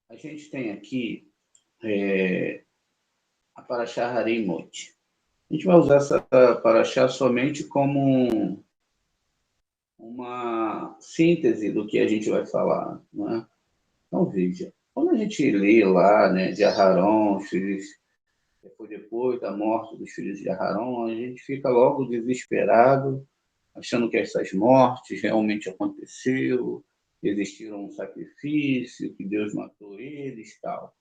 A gente tem aqui a Parashá Harei Mot. A gente vai usar essa Parashá somente como uma síntese do que a gente vai falar, não é? Então, veja, quando a gente lê lá, né, de Aharon, os filhos, depois da morte dos filhos de Aharon, a gente fica logo desesperado, achando que essas mortes realmente aconteceram, existiram um sacrifício, que Deus matou eles, tal.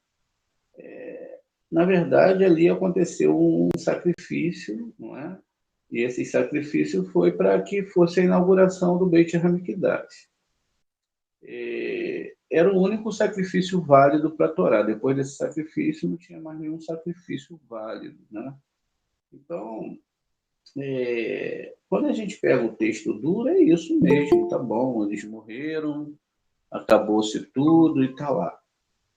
Na verdade, ali aconteceu um sacrifício, não é? E esse sacrifício foi para que fosse a inauguração do Beit HaMikdash. Era o único sacrifício válido para a Torá. Depois desse sacrifício, não tinha mais nenhum sacrifício válido, né? Então, quando a gente pega o texto duro, é isso mesmo, tá bom, eles morreram, acabou-se tudo e está lá.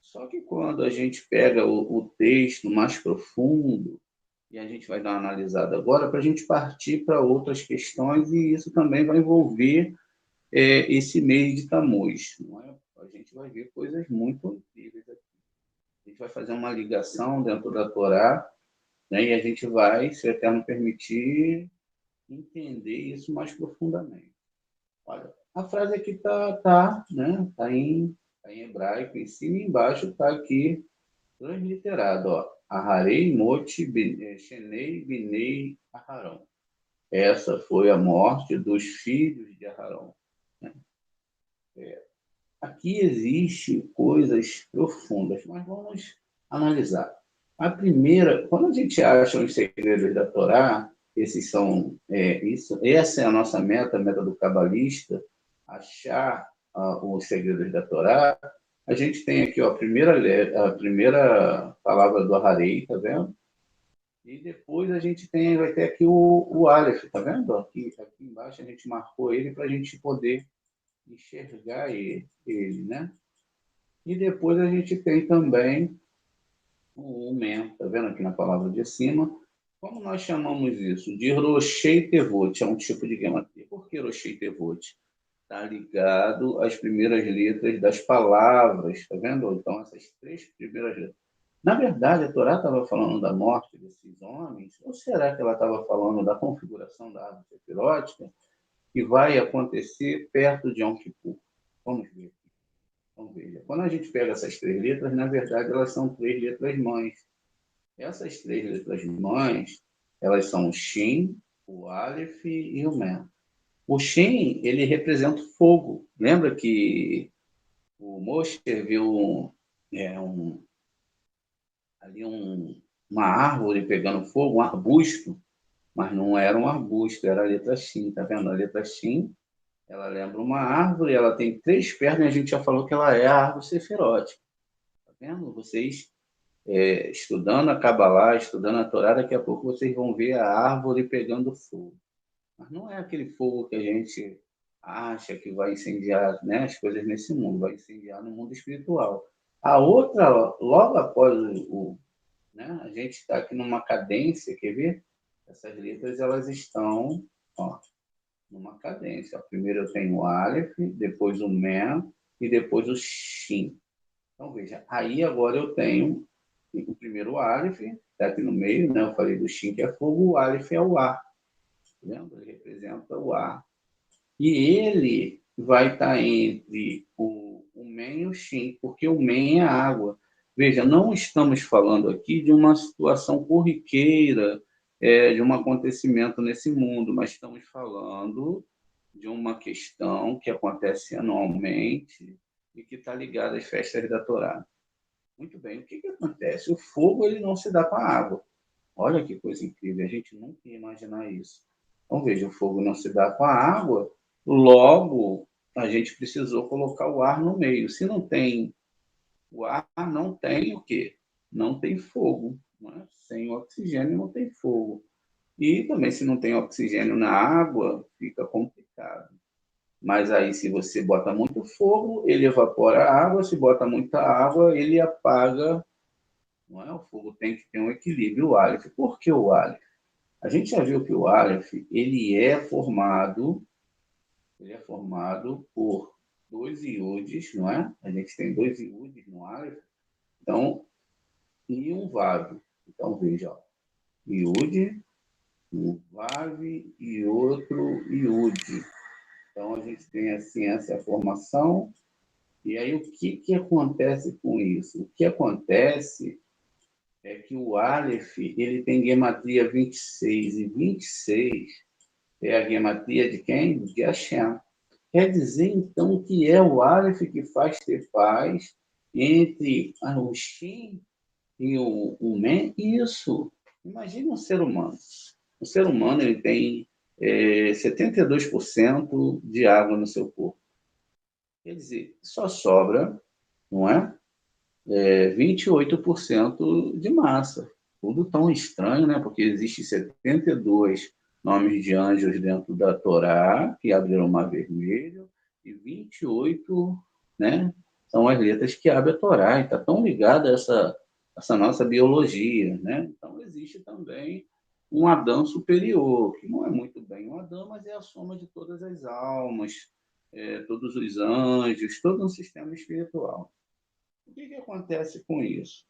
Só que quando a gente pega o texto mais profundo, e a gente vai dar uma analisada agora, para a gente partir para outras questões, e isso também vai envolver esse mês de Tammuz. Não é? A gente vai ver coisas muito incríveis aqui. A gente vai fazer uma ligação dentro da Torá, né, e a gente vai, se o Eterno permitir, entender isso mais profundamente. Olha, a frase aqui né, tá em hebraico, em cima e embaixo está aqui transliterado, ó. Aharei moti shenei binei Aharon. Essa foi a morte dos filhos de Aharon. Aqui existe coisas profundas, mas vamos analisar. A primeira, quando a gente acha os segredos da Torá, esses são essa é a nossa meta, a meta do cabalista, achar os segredos da Torá. A gente tem aqui ó, a primeira palavra do Aharei, tá vendo? E depois a gente vai ter aqui o Aleph, tá vendo? Aqui embaixo a gente marcou ele para a gente poder enxergar ele, né? E depois a gente tem também o Mem, tá vendo aqui na palavra de cima? Como nós chamamos isso? De Roshei Tevot, é um tipo de gematria. Por que Roshei Tevot? Está ligado às primeiras letras das palavras, tá vendo? Então, essas três primeiras letras. Na verdade, a Torá estava falando da morte desses homens, ou será que ela estava falando da configuração da árvore sefirótica que vai acontecer perto de Yom Kippur? Vamos ver. Então, veja, quando a gente pega essas três letras, na verdade, elas são três letras mães. Essas três letras mães, elas são o Shin, o Aleph e o Mem. O Shin, ele representa o fogo. Lembra que o Moshe viu ali uma árvore pegando fogo, um arbusto, mas não era um arbusto, era a letra Shin, tá vendo? A letra Shin, ela lembra uma árvore, ela tem três pernas, e a gente já falou que ela é a árvore sefirótica. Tá vendo? Vocês estudando a Kabbalah, estudando a Torá, daqui a pouco vocês vão ver a árvore pegando fogo. Mas não é aquele fogo que a gente acha que vai incendiar, né, as coisas nesse mundo, vai incendiar no mundo espiritual. A outra, logo após né, a gente está aqui numa cadência, quer ver? Essas letras, elas estão ó, numa cadência. Primeiro eu tenho o Aleph, depois o Mem e depois o Shin. Então, veja, aí agora eu tenho o primeiro Aleph, está aqui no meio, né? Eu falei do Shin, que é fogo, o Aleph é o ar. Lembra? Ele representa o ar. E ele vai estar entre o Men e o Shin, porque o Men é água. Veja, não estamos falando aqui de uma situação corriqueira, de um acontecimento nesse mundo, mas estamos falando de uma questão que acontece anualmente e que está ligada às festas da Torá. Muito bem, o que acontece? O fogo ele não se dá com a água. Olha que coisa incrível, a gente nunca ia imaginar isso. Então, veja, o fogo não se dá com a água, logo a gente precisou colocar o ar no meio. Se não tem o ar, não tem o quê? Não tem fogo. Não é? Sem oxigênio não tem fogo. E também, se não tem oxigênio na água, fica complicado. Mas aí, se você bota muito fogo, ele evapora a água. Se bota muita água, ele apaga. Não é? O fogo tem que ter um equilíbrio. O Aleph. Por que o Aleph? A gente já viu que o Aleph ele é formado ele é formado por 2 iudes, não é? A gente tem 2 iudes no Aleph, então, e um vav. Então, veja, ó, iude, um vav e outro iude. Então, a gente tem, assim, essa formação. E aí, o que acontece com isso? O que acontece é que o Aleph, ele tem gematria 26, e 26 é a gematria de quem? De Hashem. Quer dizer, então, que é o Aleph que faz ter paz entre o Shin e o Men? Isso. Imagine um ser humano. O ser humano ele tem 72% de água no seu corpo. Quer dizer, só sobra, não é? 28% de massa. Tudo tão estranho, né? Porque existem 72 nomes de anjos dentro da Torá, que abriram o Mar Vermelho, e 28, né? São as letras que abrem a Torá. E está tão ligada a essa nossa biologia, né? Então, existe também um Adão superior, que não é muito bem um Adão, mas é a soma de todas as almas, todos os anjos, todo um sistema espiritual. O que acontece com isso?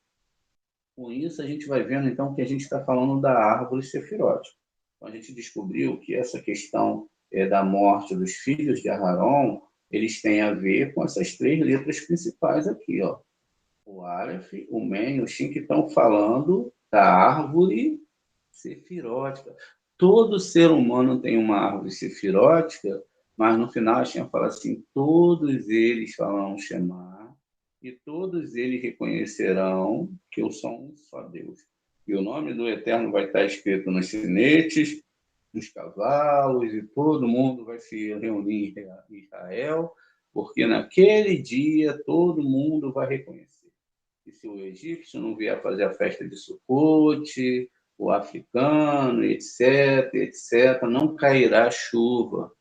Com isso, a gente vai vendo, então, que a gente está falando da árvore sefirótica. Então, a gente descobriu que essa questão da morte dos filhos de Aharon, eles têm a ver com essas 3 letras principais aqui, ó. O Aleph, o Men e o Shin, que estão falando da árvore sefirótica. Todo ser humano tem uma árvore sefirótica, mas no final a gente fala assim, todos eles falam Shema, e todos eles reconhecerão que eu sou um só Deus. E o nome do Eterno vai estar escrito nos sinetes, nos cavalos, e todo mundo vai se reunir em Israel, porque naquele dia todo mundo vai reconhecer. E se o egípcio não vier fazer a festa de Sucote, o africano, etc., etc., não cairá chuva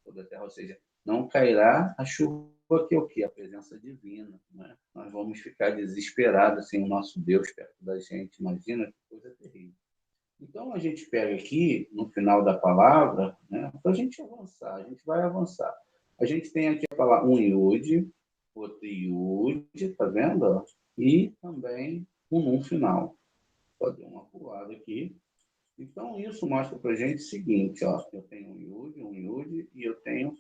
sobre a terra, ou seja, não cairá a chuva, que é o quê? A presença divina. Né? Nós vamos ficar desesperados sem o nosso Deus perto da gente. Imagina que coisa terrível. Então, a gente pega aqui, no final da palavra, né, para a gente avançar, a gente vai avançar. A gente tem aqui a palavra um iude, outro iude, tá vendo? E também um num final. Vou fazer uma pulada aqui. Então, isso mostra para a gente o seguinte, ó, eu tenho um iude, e eu tenho,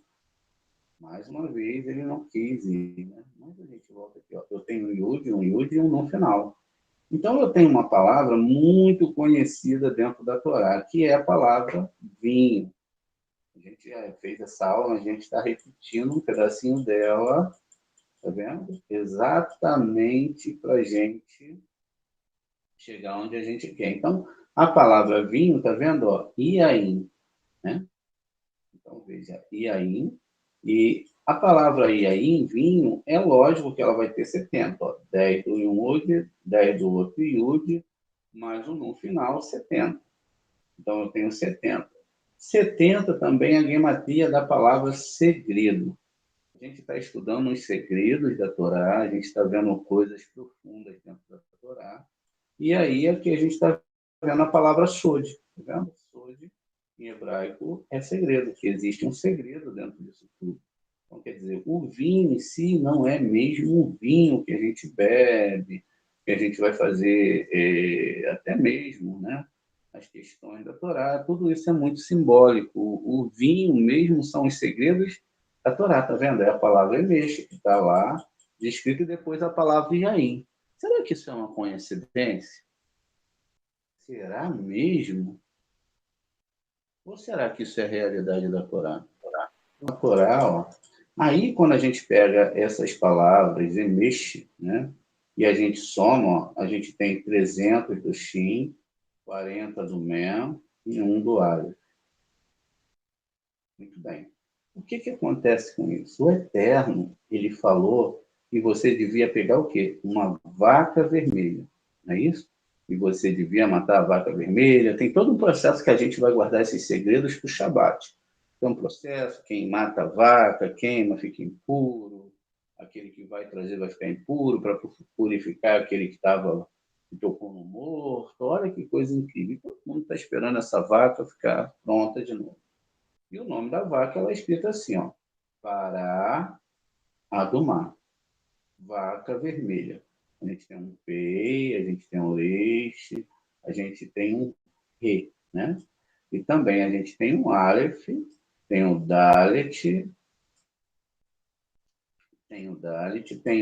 mais uma vez, ele não quis ir, né? Mas a gente volta aqui, ó, eu tenho um iude e um num final. Então, eu tenho uma palavra muito conhecida dentro da Torá, que é a palavra vinho. A gente já fez essa aula, a gente está repetindo um pedacinho dela, tá vendo? Exatamente para a gente chegar onde a gente quer. Então, a palavra vinho, tá vendo? Ó, iaim, né? Então, veja, iaim. E a palavra iaim, vinho, é lógico que ela vai ter 70. Ó, 10 do iude, 10 do outro iude, mais um no final, 70. Então, eu tenho 70. 70 também é a gematria da palavra segredo. A gente está estudando os segredos da Torá, a gente está vendo coisas profundas dentro da Torá. E aí aqui a gente está vendo a palavra sod. Tá vendo? Sod, em hebraico, é segredo, que existe um segredo dentro disso tudo. Então, quer dizer, o vinho em si não é mesmo o vinho que a gente bebe, que a gente vai fazer até mesmo, né? As questões da Torá, tudo isso é muito simbólico. O vinho mesmo são os segredos da Torá, tá vendo? É a palavra Emesh, que está lá, descrito, e depois a palavra Yaim. Será que isso é uma coincidência? Será mesmo? Ou será que isso é a realidade da Torá? A Torá, ó, aí quando a gente pega essas palavras Emesh, né? E a gente soma, ó, a gente tem 300 do Shin, 40 do Men e 1 do Aleph. Muito bem. O que acontece com isso? O Eterno, ele falou que você devia pegar o quê? Uma vaca vermelha, não é isso? E você devia matar a vaca vermelha. Tem todo um processo que a gente vai guardar esses segredos para o Shabat. Tem um processo, quem mata a vaca, queima, fica impuro. Aquele que vai trazer vai ficar impuro para purificar aquele que tocou no morto. Olha que coisa incrível. Todo mundo está esperando essa vaca ficar pronta de novo. E o nome da vaca ela é escrita assim, ó, Pará, Adumá. Vaca vermelha. A gente tem um P, a gente tem um leite, a gente tem um Re, né? E também a gente tem um Aleph, tem o Dalet, tem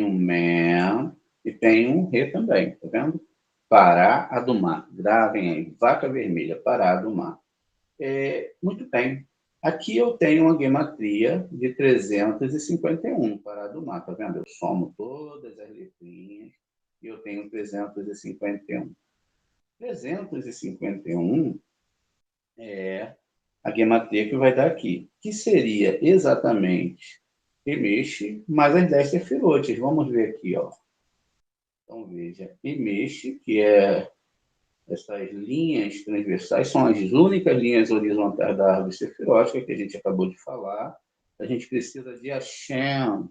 o Men e tem um Re também, tá vendo? Pará, Adumá. Gravem aí, vaca vermelha, Pará, Adumá. Muito bem. Aqui eu tenho uma gematria de 351 para do mar, tá vendo? Eu somo todas as letrinhas e eu tenho 351. 351 é a gematria que vai dar aqui, que seria exatamente Emexe mais as 10 sefirotes. Vamos ver aqui, ó. Então veja, Emexe, que é essas linhas transversais são as únicas linhas horizontais da árvore sefirótica que a gente acabou de falar. A gente precisa de Hashem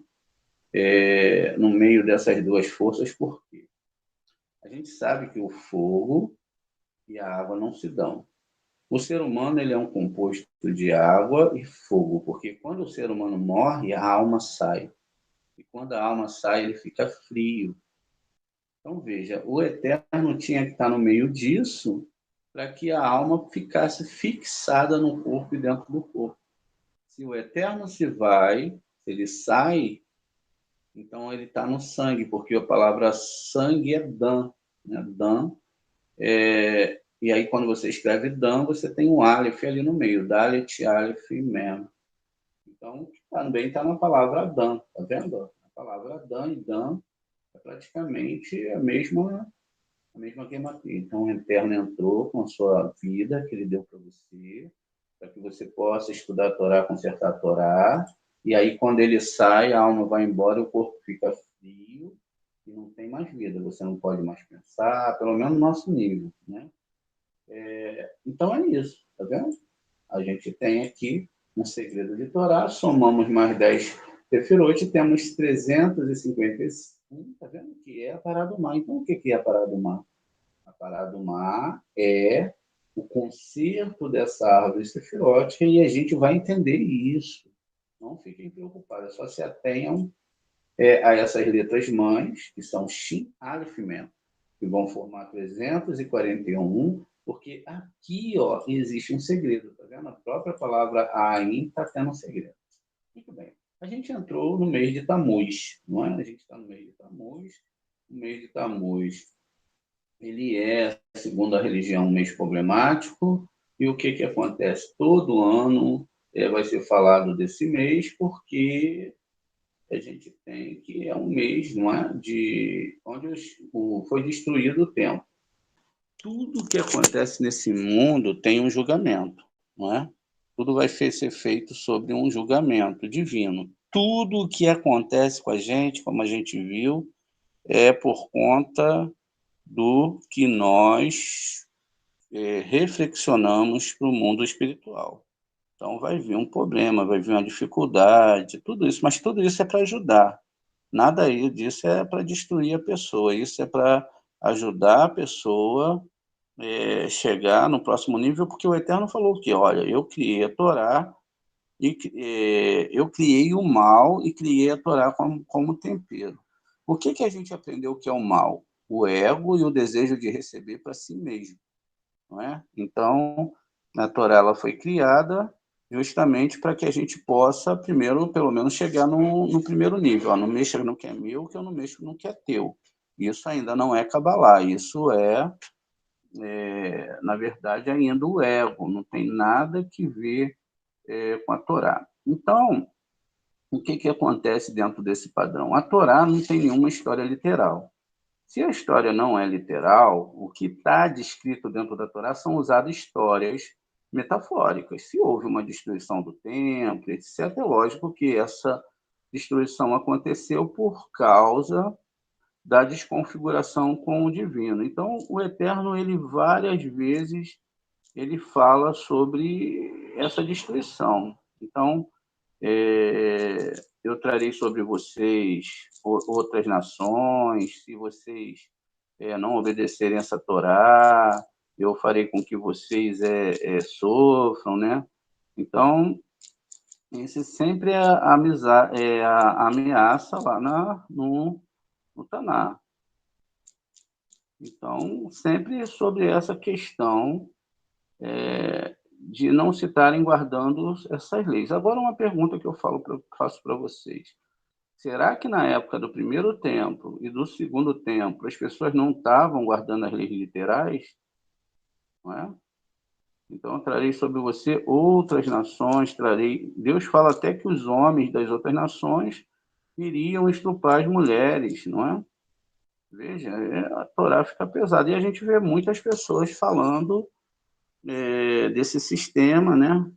no meio dessas duas forças, por quê? A gente sabe que o fogo e a água não se dão. O ser humano ele é um composto de água e fogo, porque quando o ser humano morre, a alma sai. E quando a alma sai, ele fica frio. Então, veja, o Eterno tinha que estar no meio disso para que a alma ficasse fixada no corpo e dentro do corpo. Se o Eterno se vai, se ele sai, então ele está no sangue, porque a palavra sangue é Dan. Né? Dan e aí, quando você escreve Dan, você tem um Aleph ali no meio, Dalet, Aleph e Mem. Então, também está na palavra Dan, tá vendo? A palavra Dan e Dan é praticamente a mesma gematria. Então, o Eterno entrou com a sua vida que ele deu para você, para que você possa estudar a Torá, consertar a Torá, e aí, quando ele sai, a alma vai embora, o corpo fica frio e não tem mais vida. Você não pode mais pensar, pelo menos no nosso nível, né? Então, é isso, tá vendo? A gente tem aqui um segredo de Torá, somamos mais 10 Sefirot e temos 355, tá vendo? Que é a parada do mar. Então, o que é a parada do mar? A parada do mar é o conserto dessa árvore sefirótica e a gente vai entender isso. Não fiquem preocupados, só se atenham a essas letras mães, que são Shin, Aleph, Mem, que vão formar 341, porque aqui ó, existe um segredo, tá vendo? A própria palavra Ain está tendo um segredo. Muito bem. A gente entrou no mês de Tammuz, não é? A gente está no mês de Tammuz. O mês de Tammuz ele é, segundo a religião, um mês problemático. E o que acontece? Todo ano vai ser falado desse mês, porque a gente tem que é um mês, não é? De onde foi destruído o templo. Tudo que acontece nesse mundo tem um julgamento, não é? Tudo vai ser feito sobre um julgamento divino. Tudo o que acontece com a gente, como a gente viu, é por conta do que nós reflexionamos para o mundo espiritual. Então vai vir um problema, vai vir uma dificuldade, tudo isso, mas tudo isso é para ajudar. Nada aí disso é para destruir a pessoa, isso é para ajudar a pessoa chegar no próximo nível, porque o Eterno falou que, olha, eu criei a Torá, e eu criei o mal e criei a Torá como tempero. O que a gente aprendeu que é o mal? O ego e o desejo de receber para si mesmo. Não é? Então, a Torá ela foi criada justamente para que a gente possa, primeiro, pelo menos, chegar no primeiro nível. Ó, não mexa no que é meu, que eu não mexo no que é teu. Isso ainda não é Cabalá, isso na verdade, ainda o ego, não tem nada que ver com a Torá. Então, o que acontece dentro desse padrão? A Torá não tem nenhuma história literal. Se a história não é literal, o que está descrito dentro da Torá são usadas histórias metafóricas. Se houve uma destruição do templo, etc., é lógico que essa destruição aconteceu por causa da desconfiguração com o divino. Então, o Eterno, ele várias vezes, ele fala sobre essa destruição. Então, eu trarei sobre vocês outras nações, se vocês não obedecerem essa Torá, eu farei com que vocês sofram, né? Então, Esse sempre é a ameaça lá no Taná. Então, sempre sobre essa questão de não se estarem guardando essas leis. Agora, uma pergunta que eu faço para vocês. Será que na época do primeiro templo e do segundo templo as pessoas não estavam guardando as leis literais? Não é? Então, eu trarei sobre você outras nações, trarei. Deus fala até que os homens das outras nações iriam estuprar as mulheres, não é? Veja, a Torá fica pesada. E a gente vê muitas pessoas falando desse sistema, né?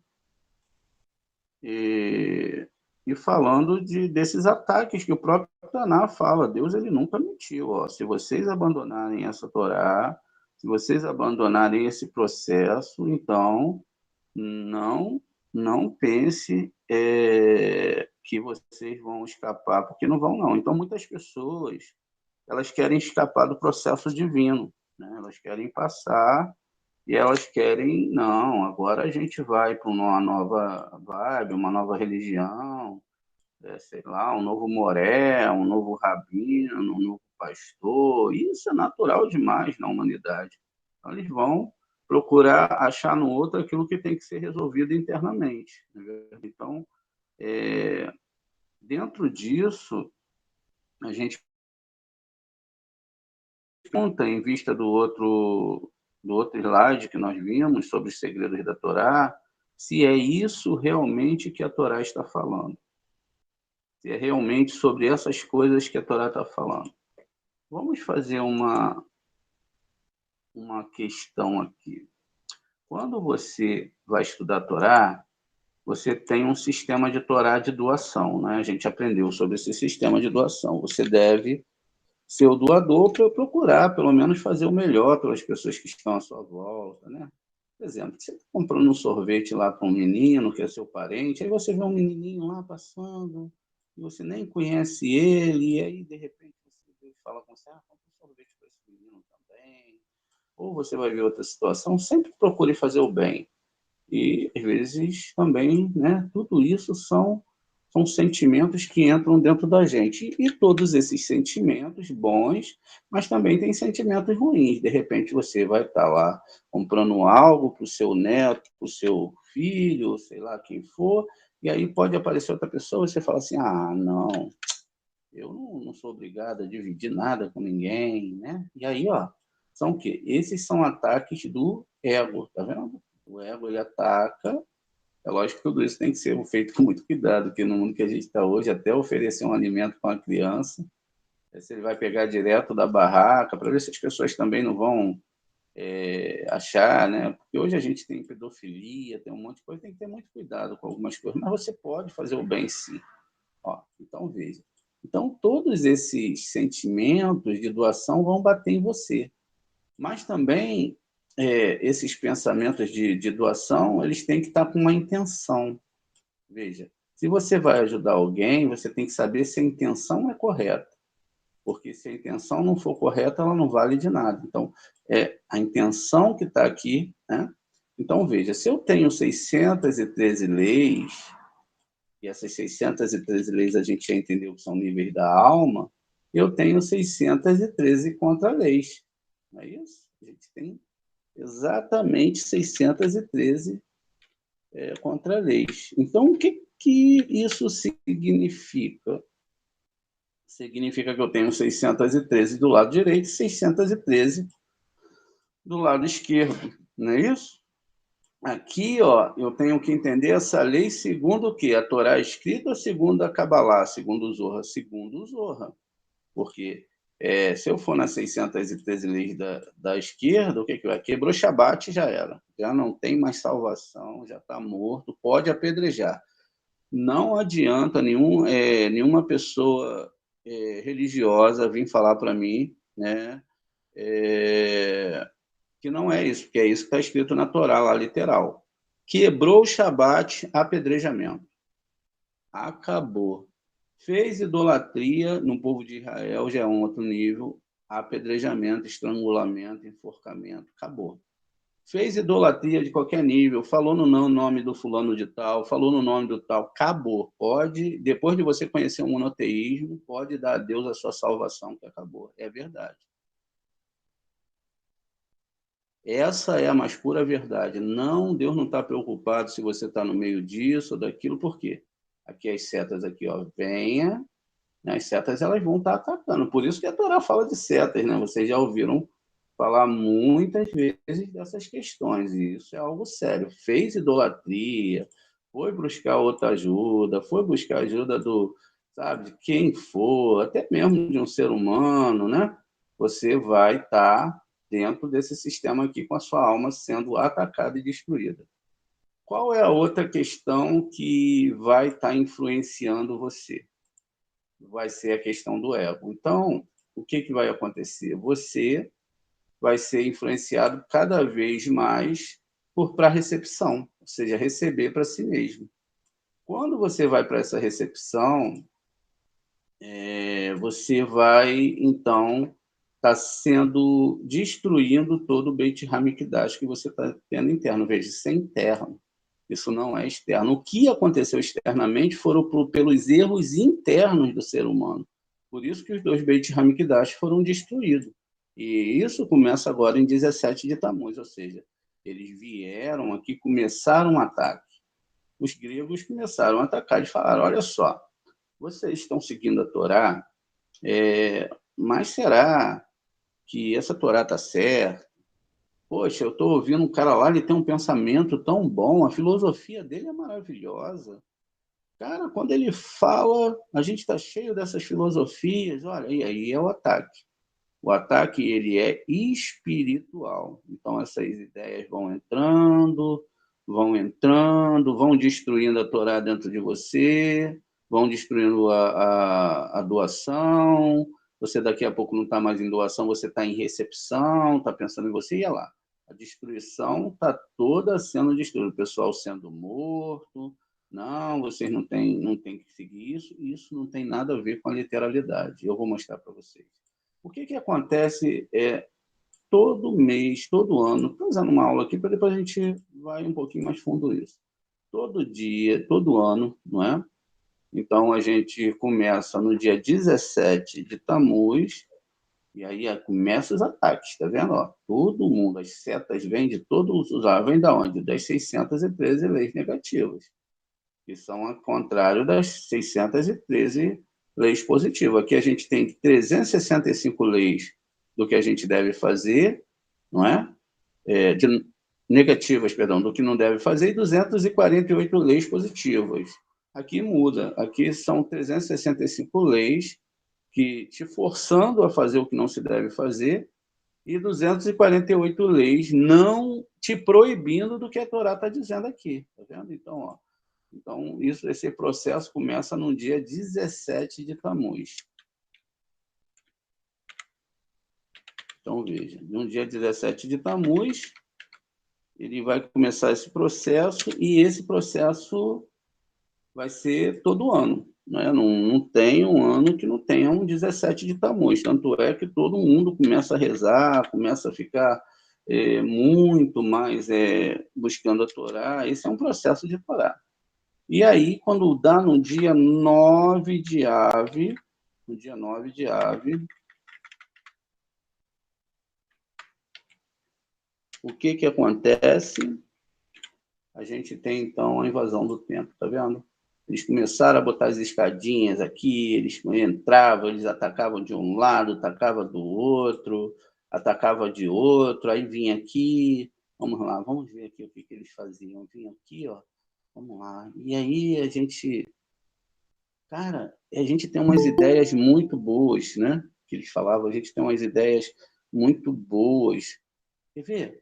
E falando desses ataques que o próprio Taná fala. Deus ele nunca mentiu. Ó. Se vocês abandonarem essa Torá, se vocês abandonarem esse processo, então não não pense que vocês vão escapar, porque não vão não. Então muitas pessoas elas querem escapar do processo divino, né? Elas querem passar e elas querem, não, agora a gente vai para uma nova vibe, uma nova religião, sei lá, um novo moré, um novo rabino, um novo pastor. Isso é natural demais na humanidade. Então, eles vão procurar achar no outro aquilo que tem que ser resolvido internamente. Né? Então, dentro disso, a gente conta, em vista do outro slide que nós vimos sobre os segredos da Torá, se é isso realmente que a Torá está falando. Se é realmente sobre essas coisas que a Torá está falando. Vamos fazer uma questão aqui. Quando você vai estudar a Torá, você tem um sistema de Torá de doação, né? A gente aprendeu sobre esse sistema de doação. Você deve ser o doador para procurar, pelo menos, fazer o melhor pelas pessoas que estão à sua volta, né? Por exemplo, você está comprando um sorvete lá para um menino que é seu parente, aí você vê um menininho lá passando, e você nem conhece ele, e aí, de repente, você fala com você, compra um sorvete para esse menino também. Ou você vai ver outra situação, sempre procure fazer o bem. E, às vezes, também, né, tudo isso são sentimentos que entram dentro da gente. E todos esses sentimentos bons, mas também tem sentimentos ruins. De repente, você vai estar lá comprando algo para o seu neto, para o seu filho, sei lá quem for, e aí pode aparecer outra pessoa e você fala assim, ah, não, eu não sou obrigado a dividir nada com ninguém, né? E aí, ó, são o quê? Esses são ataques do ego, tá vendo? O ego, ele ataca. É lógico que tudo isso tem que ser feito com muito cuidado, porque no mundo que a gente está hoje, até oferecer um alimento para uma criança, se ele vai pegar direto da barraca, para ver se as pessoas também não vão achar, né? Porque hoje a gente tem pedofilia, tem um monte de coisa, tem que ter muito cuidado com algumas coisas, mas você pode fazer o bem sim. Ó, então, veja. Então, todos esses sentimentos de doação vão bater em você. Mas também, esses pensamentos de doação, eles têm que estar com uma intenção. Veja, se você vai ajudar alguém, você tem que saber se a intenção é correta. Porque se a intenção não for correta, ela não vale de nada. Então, é a intenção que está aqui, né? Então, veja, se eu tenho 613 leis, e essas 613 leis a gente já entendeu que são níveis da alma, eu tenho 613 contra-leis. Não é isso? A gente tem exatamente 613 contra-leis. Então, o que isso significa? Significa que eu tenho 613 do lado direito e 613 do lado esquerdo, não é isso? Aqui, ó, eu tenho que entender essa lei segundo o quê? A Torá escrita ou segundo a Kabbalah? Segundo o Zohar? Segundo o Zohar. Porque se eu for nas 613 leis da esquerda, o que vai? Quebrou Shabat, já era. Já não tem mais salvação, já está morto, pode apedrejar. Não adianta nenhuma pessoa religiosa vir falar para mim, né, que não é isso, porque é isso que está escrito na Torá, lá literal. Quebrou o Shabat, apedrejamento. Acabou. Fez idolatria no povo de Israel, já é um outro nível, apedrejamento, estrangulamento, enforcamento, acabou. fez idolatria de qualquer nível, falou no nome do fulano de tal, falou no nome do tal, acabou. Pode, depois de você conhecer o monoteísmo, pode dar a Deus a sua salvação, que acabou. É verdade. Essa é a mais pura verdade. Não, Deus não está preocupado se você está no meio disso ou daquilo, por quê? Aqui as setas aqui, ó, venha, né? As setas elas vão estar atacando. Por isso que a Torá fala de setas, né? Vocês já ouviram falar muitas vezes dessas questões, e isso é algo sério. Fez idolatria, foi buscar outra ajuda, foi buscar ajuda do, sabe, de quem for, até mesmo de um ser humano, né? Você vai estar dentro desse sistema aqui com a sua alma sendo atacada e destruída. Qual é a outra questão que vai estar influenciando você? Vai ser a questão do ego. Então, o que, que vai acontecer? Você vai ser influenciado cada vez mais para a recepção, ou seja, receber para si mesmo. Quando você vai para essa recepção, você vai, então, estar destruindo todo o Beit HaMikdash que você está tendo interno. Veja, isso é interno, isso não é externo. O que aconteceu externamente foram pelos erros internos do ser humano. Por isso que os dois Beit HaMikdash foram destruídos. E isso começa agora em 17 de Tammuz, ou seja, eles vieram aqui, começaram um ataque. Os gregos começaram a atacar e falaram, olha só, vocês estão seguindo a Torá, mas será que essa Torá está certa? Poxa, eu estou ouvindo um cara lá, ele tem um pensamento tão bom, a filosofia dele é maravilhosa. Cara, quando ele fala, a gente está cheio dessas filosofias, olha, e aí é o ataque. O ataque, ele é espiritual. Então, essas ideias vão destruindo a Torá dentro de você, vão destruindo a doação. Você daqui a pouco não está mais em doação, você está em recepção, está pensando em você, e olha lá. A destruição está toda sendo destruída, o pessoal sendo morto. Não, vocês não têm que seguir isso, e isso não tem nada a ver com a literalidade. Eu vou mostrar para vocês. O que acontece todo mês, todo ano? Estou fazendo uma aula aqui para depois a gente vai um pouquinho mais fundo nisso. Todo dia, todo ano, não é? Então, a gente começa no dia 17 de Tammuz, e aí começa os ataques, tá vendo? Ó, todo mundo, as setas vêm de todos os lados. Vem da onde? Das 613 leis negativas, que são ao contrário das 613 leis positivas. Aqui a gente tem 365 leis do que a gente deve fazer, não é? Negativas, perdão, do que não deve fazer, e 248 leis positivas. Aqui muda. Aqui são 365 leis que te forçando a fazer o que não se deve fazer, e 248 leis não te proibindo do que a Torá está dizendo aqui. Tá vendo? Então, esse processo começa no dia 17 de Tammuz. Então, veja, no dia 17 de Tammuz, ele vai começar esse processo, e esse processo vai ser todo ano. Né? Não tem um ano que não tenha um 17 de Tammuz. Tanto é que todo mundo começa a rezar, começa a ficar muito mais buscando a Torá. Esse é um processo de Torá. E aí, quando dá no dia 9 de Ave, o que acontece? A gente tem, então, a invasão do templo, tá vendo? Eles começaram a botar as escadinhas aqui, eles entravam, eles atacavam de um lado, atacavam do outro, atacavam de outro, aí vinha aqui, vamos lá, vamos ver aqui o que eles faziam. Vinha aqui, ó, vamos lá. E aí a gente tem umas ideias muito boas, né? Que eles falavam, a gente tem umas ideias muito boas. Quer ver?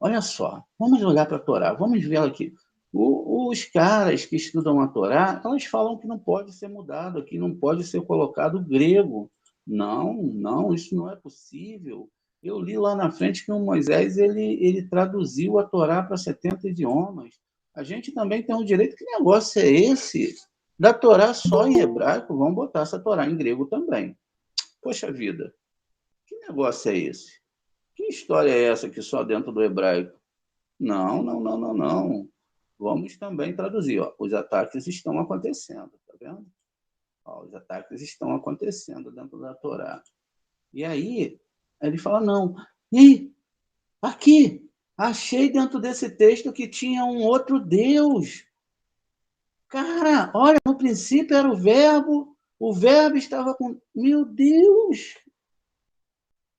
Olha só, vamos olhar para a Torá, vamos ver aqui. Os caras que estudam a Torá, elas falam que não pode ser mudado aqui, não pode ser colocado grego. Não, isso não é possível. Eu li lá na frente que o Moisés ele traduziu a Torá para 70 idiomas. A gente também tem o direito. Que negócio é esse? Da Torá só em hebraico, vamos botar essa Torá em grego também. Poxa vida, que negócio é esse? Que história é essa que só dentro do hebraico? Não, não, não, não, não. Vamos também traduzir. Ó. Os ataques estão acontecendo, tá vendo? Ó, os ataques estão acontecendo dentro da Torá. E aí, ele fala, não. E aqui, achei dentro desse texto que tinha um outro Deus. Cara, olha, no princípio era o verbo estava com. Meu Deus,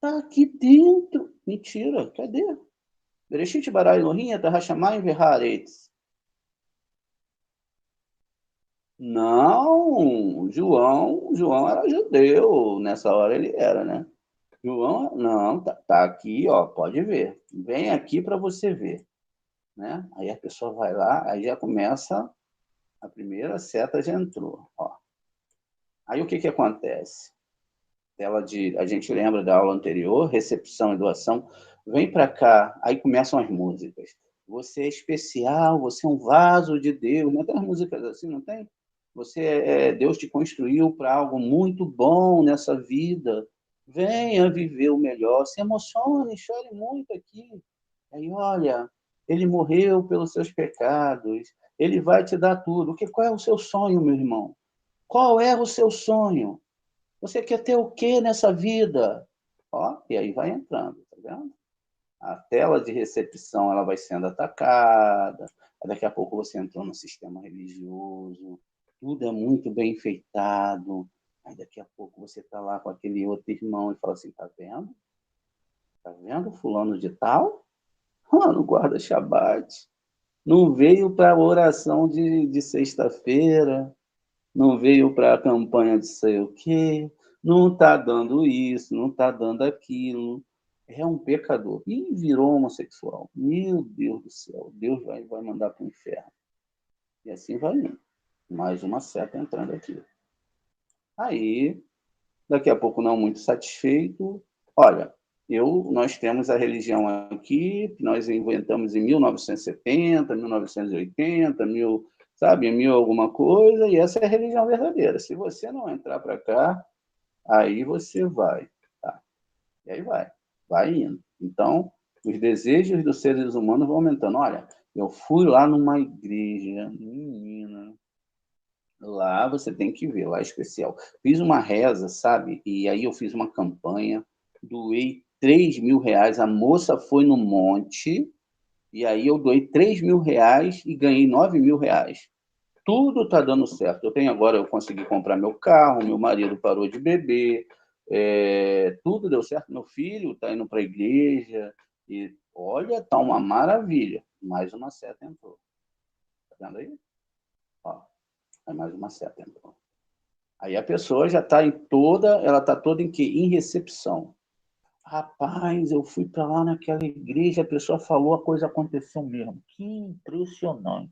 tá aqui dentro. Mentira, cadê? Bereshit bara Elohim et hashamayim ve'haaretz. Não, João era judeu, nessa hora ele era, né? João, não, tá aqui, ó, pode ver. Vem aqui para você ver, né? Aí a pessoa vai lá, aí já começa, a primeira seta já entrou, ó. Aí o que que acontece? A gente lembra da aula anterior, recepção e doação. Vem para cá, aí começam as músicas. Você é especial, você é um vaso de Deus. Não tem as músicas assim, não tem? Deus te construiu para algo muito bom nessa vida. Venha viver o melhor, se emocione, chore muito aqui. Aí, olha, ele morreu pelos seus pecados, ele vai te dar tudo. Qual é o seu sonho, meu irmão? Qual é o seu sonho? Você quer ter o que nessa vida? Ó, e aí vai entrando, tá vendo? A tela de recepção ela vai sendo atacada, daqui a pouco você entrou no sistema religioso, tudo é muito bem feitado, aí daqui a pouco você está lá com aquele outro irmão e fala assim, tá vendo? Tá vendo fulano de tal? Não guarda Shabat, não veio para a oração de sexta-feira, não veio para a campanha de sei o quê, não está dando isso, não está dando aquilo. É um pecador. E virou homossexual. Meu Deus do céu, Deus vai mandar para o inferno. E assim vai indo. Mais uma seta entrando aqui. Aí, daqui a pouco, não muito satisfeito, olha, nós temos a religião aqui, que nós inventamos em 1970, 1980, sabe, mil alguma coisa, e essa é a religião verdadeira. Se você não entrar para cá, aí você vai. Tá? E aí vai indo. Então, os desejos dos seres humanos vão aumentando. Olha, eu fui lá numa igreja, menina, lá você tem que ver, lá é especial. Fiz uma reza, sabe? E aí eu fiz uma campanha, doei R$ 3.000. A moça foi no monte, e aí eu doei R$ 3.000 e ganhei R$ 9.000. Tudo está dando certo. Eu consegui comprar meu carro, meu marido parou de beber, tudo deu certo. Meu filho está indo para a igreja, e olha, tá uma maravilha. Mais uma seta entrou. Tá vendo aí? Ó, mais uma seta entrou. Aí a pessoa já está ela está toda em quê? Em recepção. Rapaz, eu fui para lá naquela igreja, a pessoa falou, a coisa aconteceu mesmo. Que impressionante.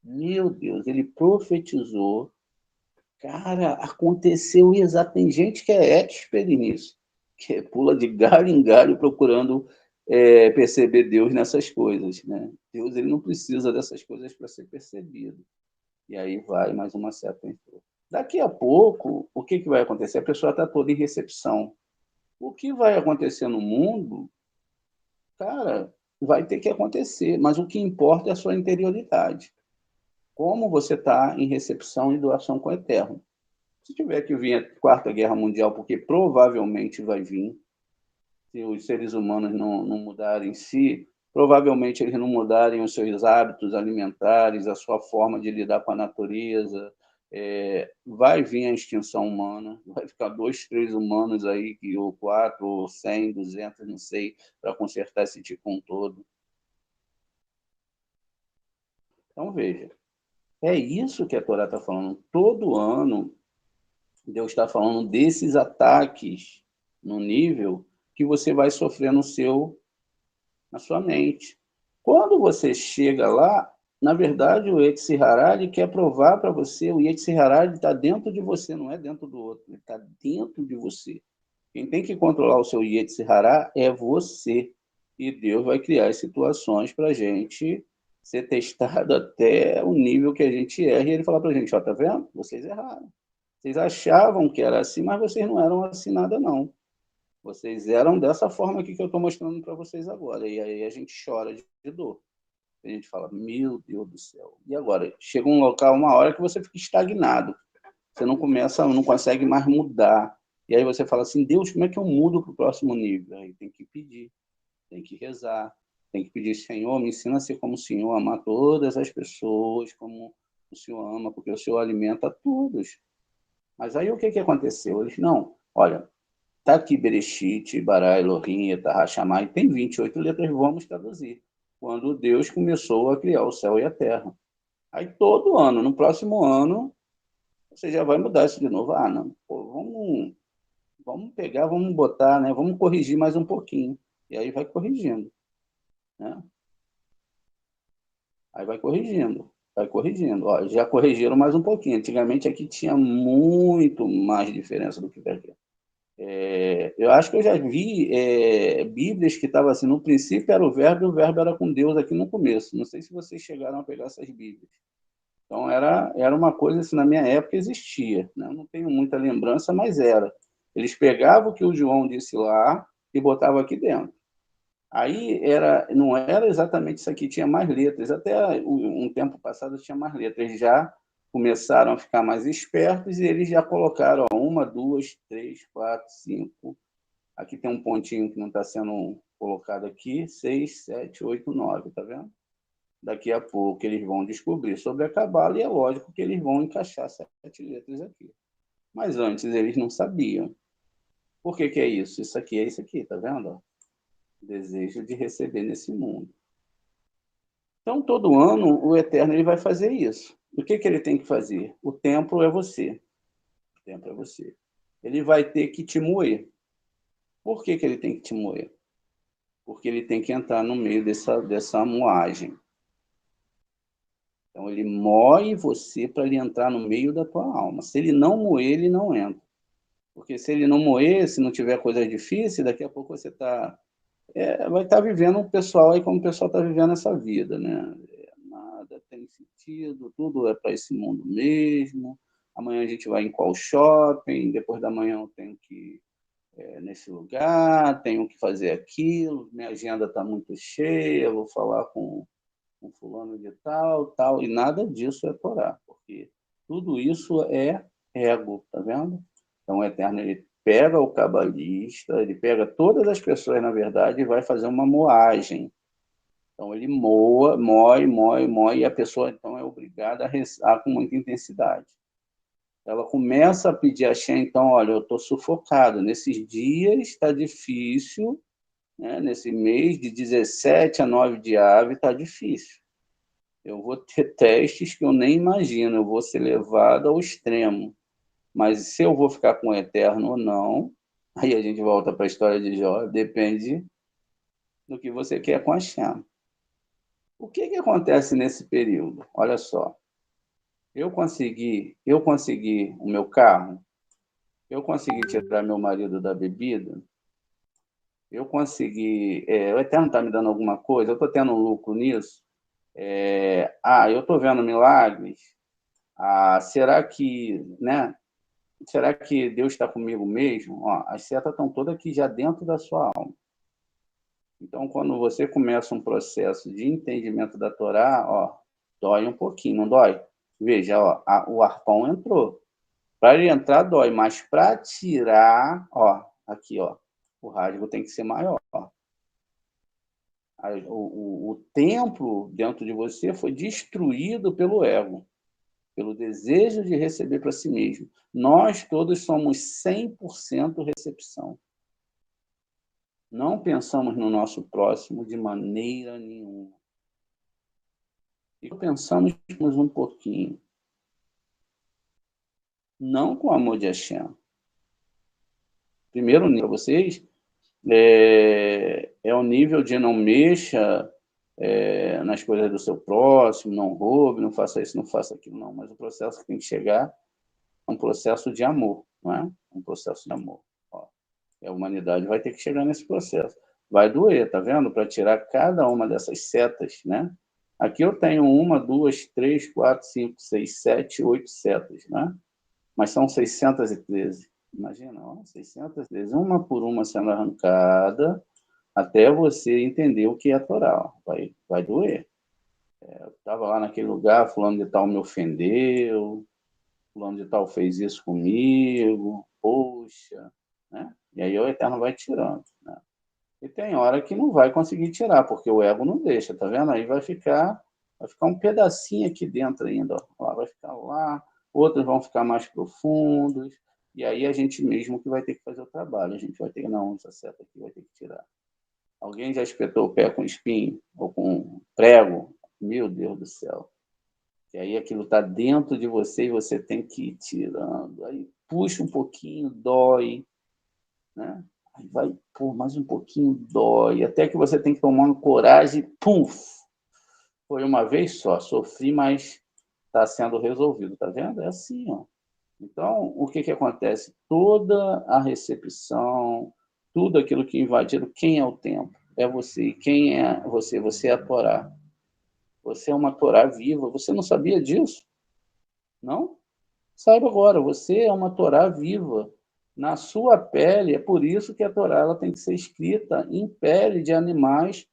Meu Deus, ele profetizou. Cara, aconteceu exato. Tem gente que é expert nisso, que pula de galho em galho procurando perceber Deus nessas coisas. Né? Deus ele não precisa dessas coisas para ser percebido. E aí vai mais uma seta entrou. Daqui a pouco, o que vai acontecer? A pessoa está toda em recepção. O que vai acontecer no mundo, cara, vai ter que acontecer, mas o que importa é a sua interioridade. Como você está em recepção e doação com o Eterno. Se tiver que vir a Quarta Guerra Mundial, porque provavelmente vai vir, se os seres humanos não mudarem si, provavelmente eles não mudarem os seus hábitos alimentares, a sua forma de lidar com a natureza, vai vir a extinção humana, vai ficar 2, 3 humanos aí, ou 4, ou 100, 200, não sei, para consertar esse tipo todo. Então, veja, é isso que a Torá está falando. Todo ano, Deus está falando desses ataques no nível que você vai sofrer na sua mente. Quando você chega lá, na verdade, o Yetzer Hara ele quer provar para você, o Yetzer Hara está dentro de você, não é dentro do outro, ele está dentro de você. Quem tem que controlar o seu Yetzer Hara é você. E Deus vai criar situações para a gente ser testado até o nível que a gente erra. E ele fala para a gente, ó, tá vendo? Vocês erraram. Vocês achavam que era assim, mas vocês não eram assim nada, não. Vocês eram dessa forma aqui que eu estou mostrando para vocês agora. E aí a gente chora de dor. A gente fala, meu Deus do céu. E agora? Chega um local, uma hora que você fica estagnado. Você não começa, não consegue mais mudar. E aí você fala assim, Deus, como é que eu mudo para o próximo nível? Aí tem que pedir, tem que rezar, tem que pedir, Senhor, me ensina a ser como o Senhor, amar todas as pessoas como o Senhor ama, porque o Senhor alimenta todos. Mas aí o que, que aconteceu? Eles, não, olha, tá aqui Bereshit, Bará, Elohim, Etah, Shammai, tem 28 letras, vamos traduzir. Quando Deus começou a criar o céu e a terra. Aí todo ano, no próximo ano, você já vai mudar isso de novo. Ah, não, pô, vamos pegar, vamos botar, né? Vamos corrigir mais um pouquinho. E aí vai corrigindo, né? Aí vai corrigindo, vai corrigindo. Ó, já corrigiram mais um pouquinho. Antigamente aqui tinha muito mais diferença do que está aqui. Eu acho que eu já vi Bíblias que estavam assim, no princípio era o verbo e o verbo era com Deus aqui no começo. Não sei se vocês chegaram a pegar essas Bíblias. Então era uma coisa assim, na minha época existia. Né? Eu não tenho muita lembrança, mas era. Eles pegavam o que o João disse lá e botavam aqui dentro. Aí não era exatamente isso aqui, tinha mais letras. Até um tempo passado tinha mais letras. Eles já começaram a ficar mais espertos e eles já colocaram ó, 1, 2, 3, 4, 5. Aqui tem um pontinho que não está sendo colocado aqui, 6, 7, 8, 9, tá vendo? Daqui a pouco eles vão descobrir sobre a Cabala e é lógico que eles vão encaixar 7 letras aqui. Mas antes eles não sabiam. Por que, que é isso? Isso aqui é isso aqui, tá vendo? Desejo de receber nesse mundo. Então, todo ano, o Eterno ele vai fazer isso. O que, que ele tem que fazer? O templo é você. O templo é você. Ele vai ter que te moer. Por que, que ele tem que te moer? Porque ele tem que entrar no meio dessa moagem. Então, ele moe você para ele entrar no meio da tua alma. Se ele não moer, ele não entra. Porque se ele não moer, se não tiver coisas difíceis, daqui a pouco você vai estar vivendo um pessoal aí como o pessoal está vivendo essa vida, né? Nada tem sentido, tudo é para esse mundo mesmo. Amanhã a gente vai em qual shopping, depois da manhã eu tenho que ir nesse lugar, tenho que fazer aquilo, minha agenda está muito cheia, vou falar com fulano de tal, tal, e nada disso é Torá, porque tudo isso é ego, tá vendo? Então o Eterno, ele pega o cabalista, ele pega todas as pessoas, na verdade, e vai fazer uma moagem. Então ele moe, e a pessoa, então, é obrigada a rezar com muita intensidade. Ela começa a pedir axé, então, olha, eu estou sufocado, nesses dias está difícil, né? Nesse mês de 17 a 9 de ave está difícil. Eu vou ter testes que eu nem imagino, eu vou ser levado ao extremo. Mas se eu vou ficar com o eterno ou não, aí a gente volta para a história de Jó, depende do que você quer com a chama. O que acontece nesse período? Olha só, eu consegui o meu carro, eu consegui tirar meu marido da bebida, eu consegui, o Eterno está me dando alguma coisa, eu estou tendo um lucro nisso, eu estou vendo milagres, será que, né? Será que Deus está comigo mesmo? Ó, as setas estão todas aqui já dentro da sua alma. Então, quando você começa um processo de entendimento da Torá, ó, dói um pouquinho, não dói? Veja, ó, o arpão entrou. Para ele entrar, dói, mas para tirar, ó, aqui, ó, o rasgo tem que ser maior. O templo dentro de você foi destruído pelo ego, pelo desejo de receber para si mesmo. Nós todos somos 100% recepção. Não pensamos no nosso próximo de maneira nenhuma. E pensamos um pouquinho. Não com amor de Hashem. Primeiro nível para vocês é o nível de não mexa nas coisas do seu próximo, não roube, não faça isso, não faça aquilo, não. Mas o processo que tem que chegar é um processo de amor, não é? Um processo de amor. Ó, a humanidade vai ter que chegar nesse processo. Vai doer, tá vendo? Para tirar cada uma dessas setas, né? Aqui eu tenho 1, 2, 3, 4, 5, 6, 7, 8 setas, né? Mas são 613. Imagina, ó, 600 vezes, uma por uma sendo arrancada, até você entender o que é a Torá. Vai doer. Eu estava lá naquele lugar, fulano de tal me ofendeu, fulano de tal fez isso comigo, poxa, né? E aí o Eterno vai tirando, né? E tem hora que não vai conseguir tirar, porque o ego não deixa, tá vendo? Aí vai ficar um pedacinho aqui dentro ainda, ó. Vai ficar lá, outros vão ficar mais profundos, e aí a gente mesmo que vai ter que fazer o trabalho, a gente vai ter que, não, essa seta aqui vai ter que tirar. Alguém já espetou o pé com espinho ou com prego? Meu Deus do céu. E aí aquilo está dentro de você e você tem que ir tirando. Aí puxa um pouquinho, dói, né? Aí vai, pô, mais um pouquinho, dói. Até que você tem que tomar uma coragem, puf! Foi uma vez só, sofri, mas está sendo resolvido, tá vendo? É assim, ó. Então, o que acontece? Toda a recepção, tudo aquilo que invadiram, quem é o tempo? É você. E quem é você? Você é a Torá. Você é uma Torá viva. Você não sabia disso? Não? Saiba agora, você é uma Torá viva. Na sua pele, é por isso que a Torá ela tem que ser escrita em pele de animais,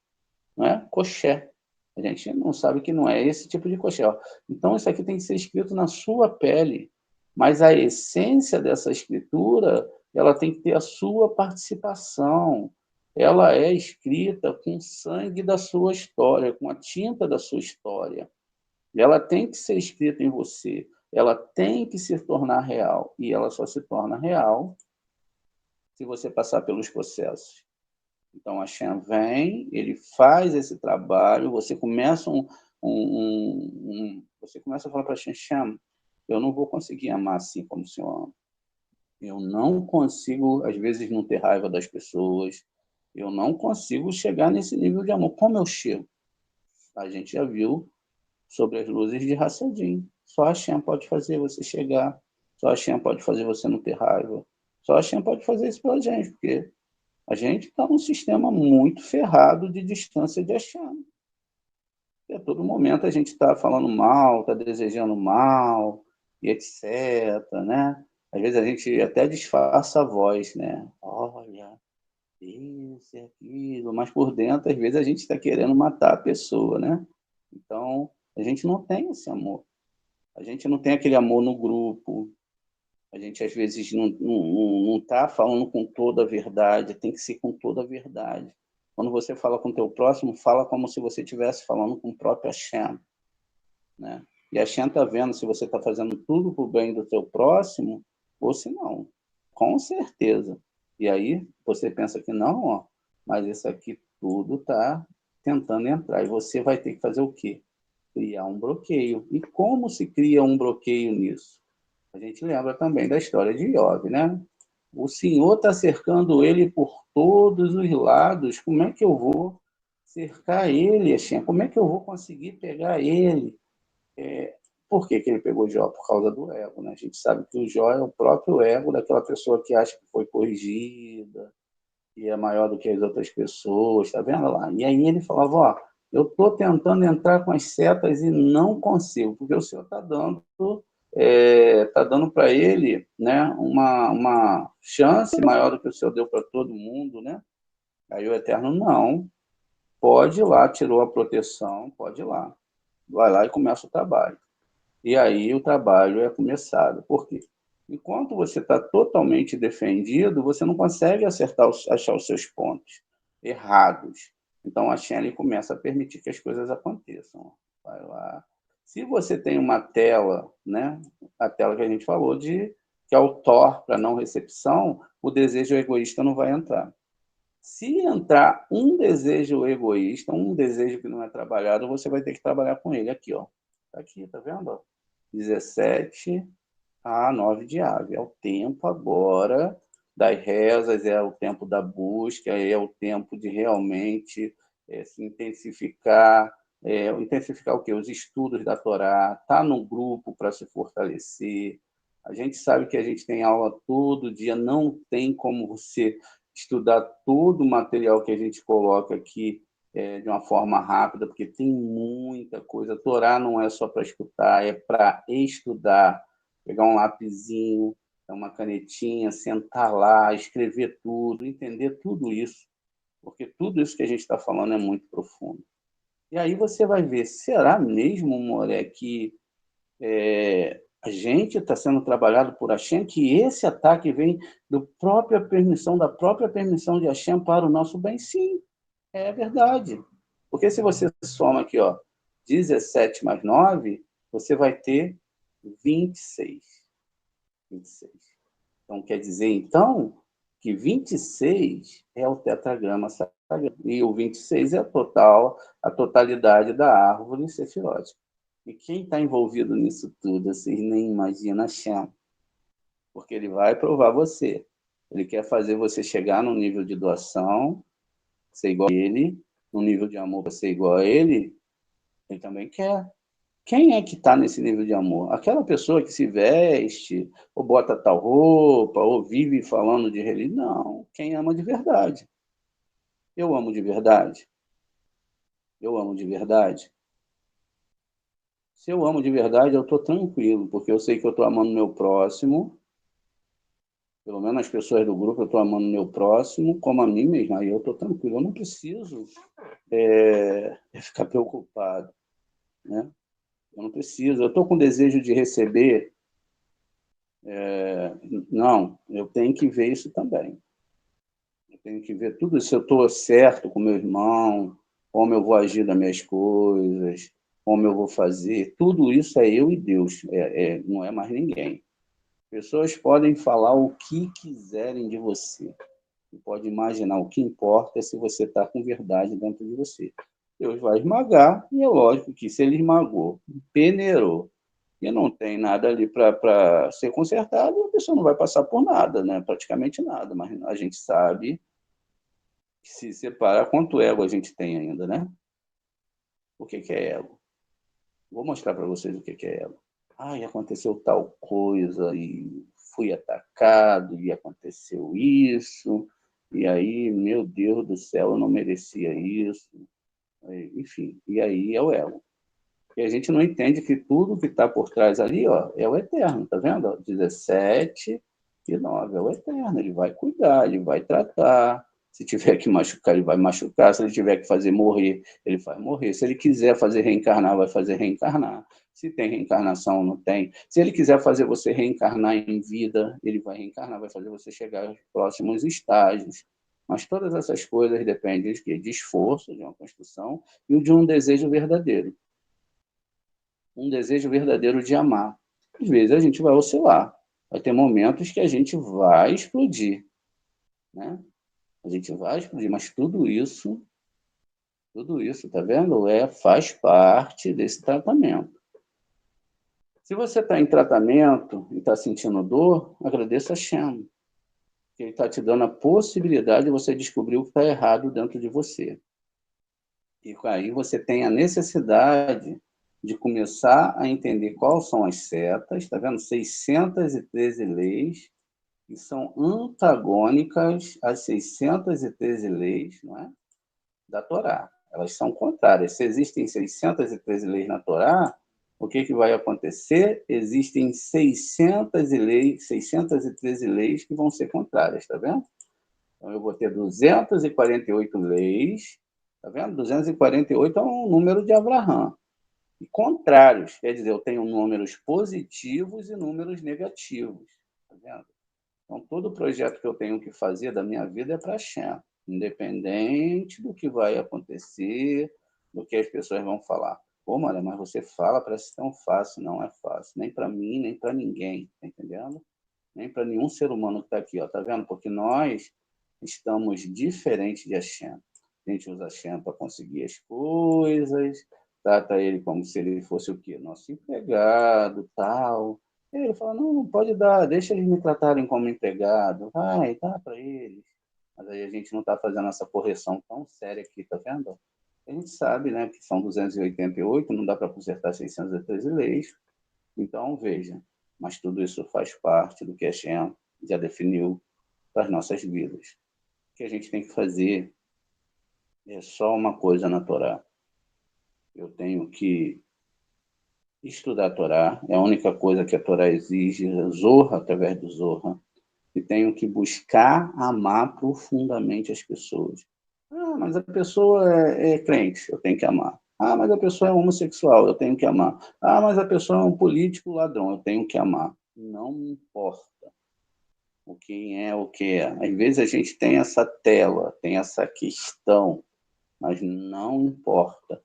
não é? Coxé. A gente não sabe que não é esse tipo de coxé. Ó. Então, isso aqui tem que ser escrito na sua pele. Mas a essência dessa escritura, ela tem que ter a sua participação. Ela é escrita com sangue da sua história, com a tinta da sua história. Ela tem que ser escrita em você. Ela tem que se tornar real. E ela só se torna real se você passar pelos processos. Então, a Shem vem, ele faz esse trabalho, você começa você começa a falar para a Shem, eu não vou conseguir amar assim como o Senhor ama. Eu não consigo, às vezes, não ter raiva das pessoas. Eu não consigo chegar nesse nível de amor. Como eu chego? A gente já viu sobre as luzes de Hassadim. Só a Shem pode fazer você chegar. Só a Shem pode fazer você não ter raiva. Só a Shem pode fazer isso pela gente, porque a gente está num sistema muito ferrado de distância de Hashem. E a todo momento a gente está falando mal, está desejando mal, e etc. Né? Às vezes a gente até disfarça a voz, né? Olha, isso e aquilo, mas por dentro, às vezes, a gente está querendo matar a pessoa, né? Então, a gente não tem esse amor. A gente não tem aquele amor no grupo. A gente, às vezes, não está falando com toda a verdade, tem que ser com toda a verdade. Quando você fala com o teu próximo, fala como se você estivesse falando com o próprio Hashem, né? E a Hashem está vendo se você está fazendo tudo para o bem do teu próximo ou se não. Com certeza. E aí você pensa que não, ó, mas isso aqui tudo está tentando entrar. E você vai ter que fazer o quê? Criar um bloqueio. E como se cria um bloqueio nisso? A gente lembra também da história de Iov, né? O Senhor está cercando ele por todos os lados. Como é que eu vou cercar ele, Hashem? Como é que eu vou conseguir pegar ele? Por que ele pegou Jó? Por causa do ego, né? A gente sabe que o Jó é o próprio ego daquela pessoa que acha que foi corrigida e é maior do que as outras pessoas, tá vendo lá? E aí ele falava, ó, eu estou tentando entrar com as setas e não consigo, porque o Senhor está dando para ele, né, uma chance maior do que o Senhor deu para todo mundo, né? Aí o Eterno, não, pode ir lá, tirou a proteção, pode ir lá. Vai lá e começa o trabalho. E aí o trabalho é começado. Por quê? Enquanto você está totalmente defendido, você não consegue achar os seus pontos errados. Então a Shelley começa a permitir que as coisas aconteçam. Vai lá. Se você tem uma tela, né, a tela que a gente falou de que é o TOR para não recepção, o desejo egoísta não vai entrar. Se entrar um desejo egoísta, um desejo que não é trabalhado, você vai ter que trabalhar com ele aqui, ó. Tá aqui, tá vendo? 17 a 9 de ave. É o tempo agora das rezas, é o tempo da busca, é o tempo de realmente se intensificar. Intensificar o quê? Os estudos da Torá, tá no grupo para se fortalecer. A gente sabe que a gente tem aula todo dia, não tem como você estudar todo o material que a gente coloca aqui de uma forma rápida, porque tem muita coisa. A Torá não é só para escutar, é para estudar. Pegar um lapisinho, uma canetinha, sentar lá, escrever tudo, entender tudo isso, porque tudo isso que a gente está falando é muito profundo. E aí você vai ver, será mesmo, Moré, que a gente está sendo trabalhado por Hashem, que esse ataque vem da própria permissão de Hashem para o nosso bem? Sim, é verdade. Porque se você soma aqui, ó, 17 mais 9, você vai ter 26. 26. Então, quer dizer, então, que 26 é o tetragrama sagrado. E o 26 é a totalidade da árvore sefirótica. E quem está envolvido nisso tudo, vocês nem imaginam a chama. Porque ele vai provar você. Ele quer fazer você chegar num nível de doação, ser igual a ele, num nível de amor, ser igual a ele, ele também quer. Quem é que está nesse nível de amor? Aquela pessoa que se veste, ou bota tal roupa, ou vive falando de religião. Não, quem ama de verdade. Eu amo de verdade. Eu amo de verdade. Se eu amo de verdade, eu estou tranquilo, porque eu sei que eu estou amando meu próximo, pelo menos as pessoas do grupo, eu estou amando meu próximo como a mim mesmo. Aí eu estou tranquilo, eu não preciso ficar preocupado, né? Eu não preciso, eu estou com desejo de receber. Não, eu tenho que ver isso também. Eu tenho que ver tudo isso. Se eu estou certo com meu irmão, como eu vou agir das minhas coisas, como eu vou fazer. Tudo isso é eu e Deus, não é mais ninguém. Pessoas podem falar o que quiserem de você. Você pode imaginar, o que importa é se você está com verdade dentro de você. Deus vai esmagar, e é lógico que se ele esmagou, peneirou, e não tem nada ali para ser consertado, a pessoa não vai passar por nada, né? Praticamente nada, mas a gente sabe que se separar, quanto ego a gente tem ainda, né? O que é ego? Vou mostrar para vocês o que é ego. Ai, aconteceu tal coisa, e fui atacado, e aconteceu isso, e aí, meu Deus do céu, eu não merecia isso. Enfim, e aí é o ego. E a gente não entende que tudo que está por trás ali, ó, é o eterno, tá vendo? 17 e 9 é o eterno, ele vai cuidar, ele vai tratar. Se tiver que machucar, ele vai machucar. Se ele tiver que fazer morrer, ele faz morrer. Se ele quiser fazer reencarnar, vai fazer reencarnar. Se tem reencarnação, não tem. Se ele quiser fazer você reencarnar em vida, ele vai reencarnar, vai fazer você chegar aos próximos estágios. Mas todas essas coisas dependem de quê? De esforço, de uma construção e de um desejo verdadeiro. Um desejo verdadeiro de amar. Às vezes a gente vai oscilar. Vai ter momentos que a gente vai explodir, né? A gente vai explodir, mas tudo isso, tá vendo? Faz parte desse tratamento. Se você está em tratamento e está sentindo dor, agradeça a Shem, que ele está te dando a possibilidade de você descobrir o que está errado dentro de você. E aí você tem a necessidade de começar a entender quais são as setas, está vendo? 613 leis, que são antagônicas às 613 leis, não é? Da Torá. Elas são contrárias. Se existem 613 leis na Torá, o que vai acontecer? Existem 613 leis que vão ser contrárias, está vendo? Então, eu vou ter 248 leis, está vendo? 248 é um número de Abraham. E contrários, quer dizer, eu tenho números positivos e números negativos, está vendo? Então, todo projeto que eu tenho que fazer da minha vida é para Hashem, independente do que vai acontecer, do que as pessoas vão falar. Pô, Maria, mas você fala, parece tão fácil. Não é fácil, nem para mim, nem para ninguém, tá entendendo? Nem para nenhum ser humano que está aqui, ó, tá vendo? Porque nós estamos diferentes de Hashem. A gente usa Hashem para conseguir as coisas, trata ele como se ele fosse o quê? Nosso empregado, tal. E ele fala, não pode dar, deixa eles me tratarem como empregado, vai, dá para eles. Mas aí a gente não está fazendo essa correção tão séria aqui, tá vendo? A gente sabe, né, que são 288, não dá para consertar 613 leis. Então, veja, mas tudo isso faz parte do que a Hashem já definiu para as nossas vidas. O que a gente tem que fazer é só uma coisa na Torá. Eu tenho que estudar a Torá, é a única coisa que a Torá exige, Zorra através do Zorra, e tenho que buscar amar profundamente as pessoas. Ah, mas a pessoa é crente, eu tenho que amar. Ah, mas a pessoa é homossexual, eu tenho que amar. Ah, mas a pessoa é um político ladrão, eu tenho que amar. Não me importa o que é o que é. Às vezes a gente tem essa tela, tem essa questão, mas não importa.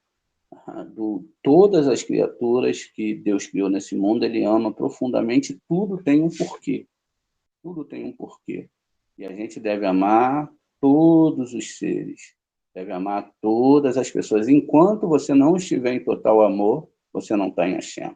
Todas as criaturas que Deus criou nesse mundo, Ele ama profundamente, tudo tem um porquê. Tudo tem um porquê. E a gente deve amar todos os seres, deve amar todas as pessoas. Enquanto você não estiver em total amor, você não está em Hashem.